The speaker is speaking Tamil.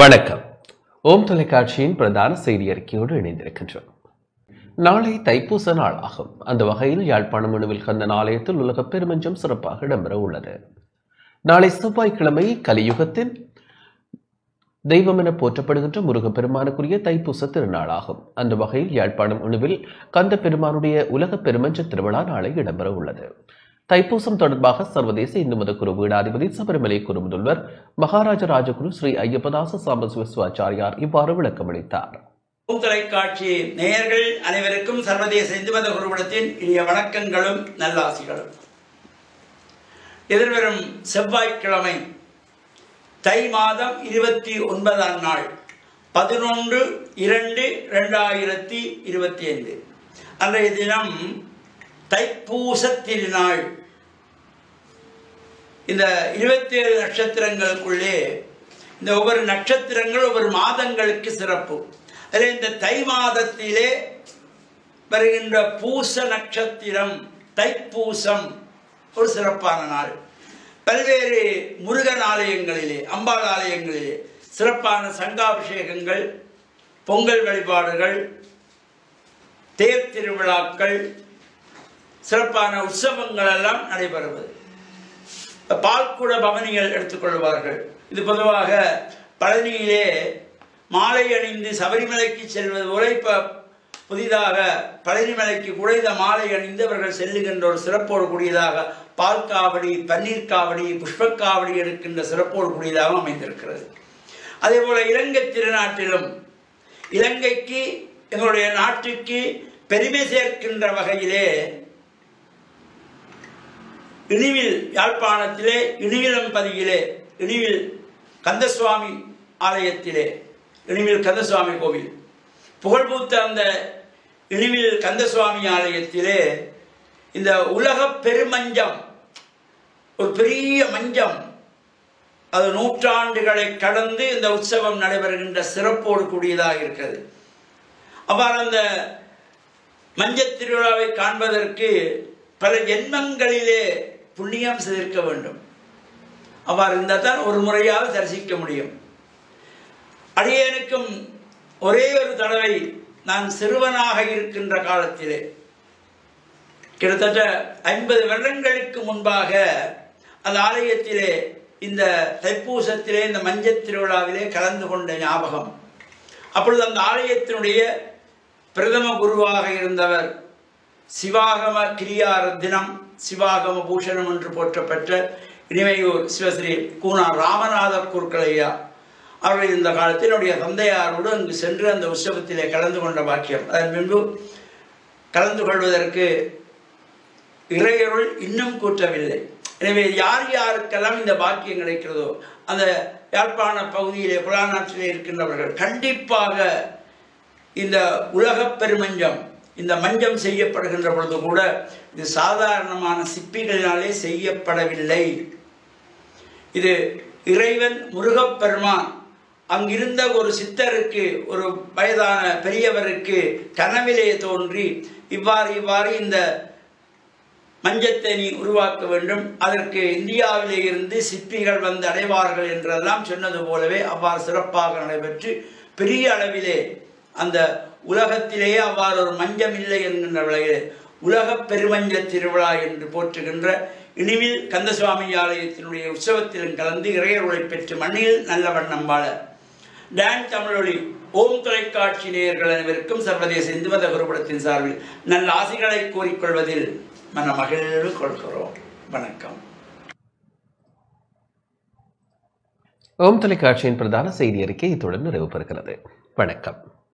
வணக்கம். ஓம் தொலைக்காட்சியின் பிரதான செய்தி அறிக்கையோடு இணைந்திருக்கின்றோம். நாளை தைப்பூச நாள் ஆகும். அந்த வகையில் யாழ்ப்பாணம் அணுவில் கந்தன் ஆலயத்தில் உலக பெருமஞ்சம் சிறப்பாக இடம்பெற உள்ளது. நாளை செவ்வாய்க்கிழமை கலியுகத்தின் தெய்வம் என போற்றப்படுகின்ற முருகப்பெருமானுக்குரிய தைப்பூச திருநாளாகும். அந்த வகையில் யாழ்ப்பாணம் அணுவில் கந்த பெருமானுடைய உலக பெருமஞ்ச திருவிழா நாளை இடம்பெற உள்ளது. தைப்பூசம் தொடர்பாக சர்வதேச இந்து மத குரு பீடாதிபதி சபரிமலை குரு முதல்வர் மகாராஜ ராஜகுரு ஸ்ரீ ஐயப்பதாச சாம்பசிவாச்சாரியார் இவ்வாறு விளக்கமளித்தார். தொலைக்காட்சி நேயர்கள் அனைவருக்கும் சர்வதேச இந்து மத குருபீடத்தின் இனிய வணக்கங்களும் நல்லாசிகளும். எதிர்வரும் செவ்வாய்க்கிழமை தை மாதம் 29ஆம் நாள் 11/2/2025 அன்றைய தினம் தைப்பூச திருநாள். இந்த 27 நட்சத்திரங்களுக்குள்ளே இந்த ஒவ்வொரு நட்சத்திரங்கள் ஒவ்வொரு மாதங்களுக்கு சிறப்பு. அதில் இந்த தை மாதத்திலே வருகின்ற பூச நட்சத்திரம் தைப்பூசம் ஒரு சிறப்பான நாள். பல்வேறு முருகன் ஆலயங்களிலே அம்பாள் ஆலயங்களிலே சிறப்பான சங்காபிஷேகங்கள், பொங்கல் வழிபாடுகள், தேர் திருவிழாக்கள், சிறப்பான உற்சவங்கள் எல்லாம் நடைபெறுவது. பால்குட பவனிகள் எடுத்துக்கொள்வார்கள். இது பொதுவாக பழனியிலே மாலை அணிந்து சபரிமலைக்கு செல்வது போல இப்ப புதிதாக பழனிமலைக்கு கூட இந்த மாலை அணிந்து அவர்கள் செல்லுகின்ற ஒரு சிறப்போடு கூடியதாக பால் காவடி, பன்னீர் காவடி, புஷ்பக்காவடி எடுக்கின்ற சிறப்போடு கூடியதாக அமைந்திருக்கிறது. அதே போல இலங்கை திருநாட்டிலும் இலங்கைக்கு எங்களுடைய நாட்டுக்கு பெருமை சேர்க்கின்ற வகையிலே இனிவில் யாழ்ப்பாணத்திலே இனிவிலம்பதியிலே இனிவில் கந்தசுவாமி ஆலயத்திலே இனிவில் கந்தசுவாமி கோவில் புகழ்பூத்த அந்த இனிவில் கந்தசுவாமி ஆலயத்திலே இந்த உலக பெருமஞ்சம், ஒரு பெரிய மஞ்சம், அது நூற்றாண்டுகளை கடந்து இந்த உற்சவம் நடைபெறுகின்ற சிறப்போடு கூடியதாக இருக்கிறது. அவ்வாறு அந்த மஞ்சள் திருவிழாவை காண்பதற்கு பல ஜென்மங்களிலே புண்ணியம் சேர்க்க வேண்டும். அவ்வாறு இருந்தால் தான் ஒரு முறையாக தரிசிக்க முடியும். அடியேனுக்கும் ஒரே ஒரு தடவை நான் சிறுவனாக இருக்கின்ற காலத்திலே கிட்டத்தட்ட 50 வருடங்களுக்கு முன்பாக அந்த ஆலயத்திலே இந்த தைப்பூசத்திலே இந்த மஞ்சள் திருவிழாவிலே கலந்து கொண்ட ஞாபகம். அப்பொழுது அந்த ஆலயத்தினுடைய பிரதம குருவாக இருந்தவர் சிவாகம கிரியாரத்தினம், சிவாகம பூஷணம் என்று போற்றப்பெற்ற இனிமையூர் சிவஸ்ரீ கூனா ராமநாத குருக்களையா அவர்கள் இந்த காலத்தில் என்னுடைய தந்தையாரோடு அங்கு சென்று அந்த உற்சவத்திலே கலந்து கொண்ட பாக்கியம். அதன் பின்பு கலந்து கொள்வதற்கு இறையருள் இன்னும் கூற்றவில்லை. எனவே யார் யாருக்கெல்லாம் இந்த பாக்கியம் கிடைக்கிறதோ அந்த யாழ்ப்பாண பகுதியிலே புலாநாட்டிலே இருக்கின்றவர்கள் கண்டிப்பாக இந்த உலக பெருமஞ்சம், இந்த மஞ்சம் செய்யப்படுகின்ற பொழுது கூட இது சாதாரணமான சிப்பிகளினாலே செய்யப்படவில்லை. இது இறைவன் முருகப்பெருமான் அங்கிருந்த ஒரு சித்தருக்கு, ஒரு வயதான பெரியவருக்கு கனவிலே தோன்றி இவ்வாறு இந்த மஞ்சத்தை நீ உருவாக்க வேண்டும், அதற்கு இந்தியாவிலே இருந்து சிற்பிகள் வந்து அடைவார்கள் என்றெல்லாம் சொன்னது போலவே அவ்வாறு சிறப்பாக நடைபெற்று பெரிய அளவிலே அந்த உலகத்திலேயே அவ்வாறு ஒரு மஞ்சம் இல்லை என்கின்ற விலையிலே உலக பெருமஞ்ச திருவிழா என்று போற்றுகின்ற இனிவில் கந்தசுவாமி ஆலயத்தினுடைய உற்சவத்திலும் கலந்து இறையருளை பெற்று மண்ணில் நல்ல வண்ணம் வாழ டான் தமிழொலி ஓம் தொலைக்காட்சி நேயர்கள் அனைவருக்கும் சர்வதேச இந்து மத குருபீடத்தின் சார்பில் நல்ல ஆசைகளை கூறிக்கொள்வதில் மன மகிழ்வு கொள்கிறோம். வணக்கம். ஓம் தொலைக்காட்சியின் பிரதான செய்தி அறிக்கை இத்துடன் நிறைவு பெறுகிறது. வணக்கம்.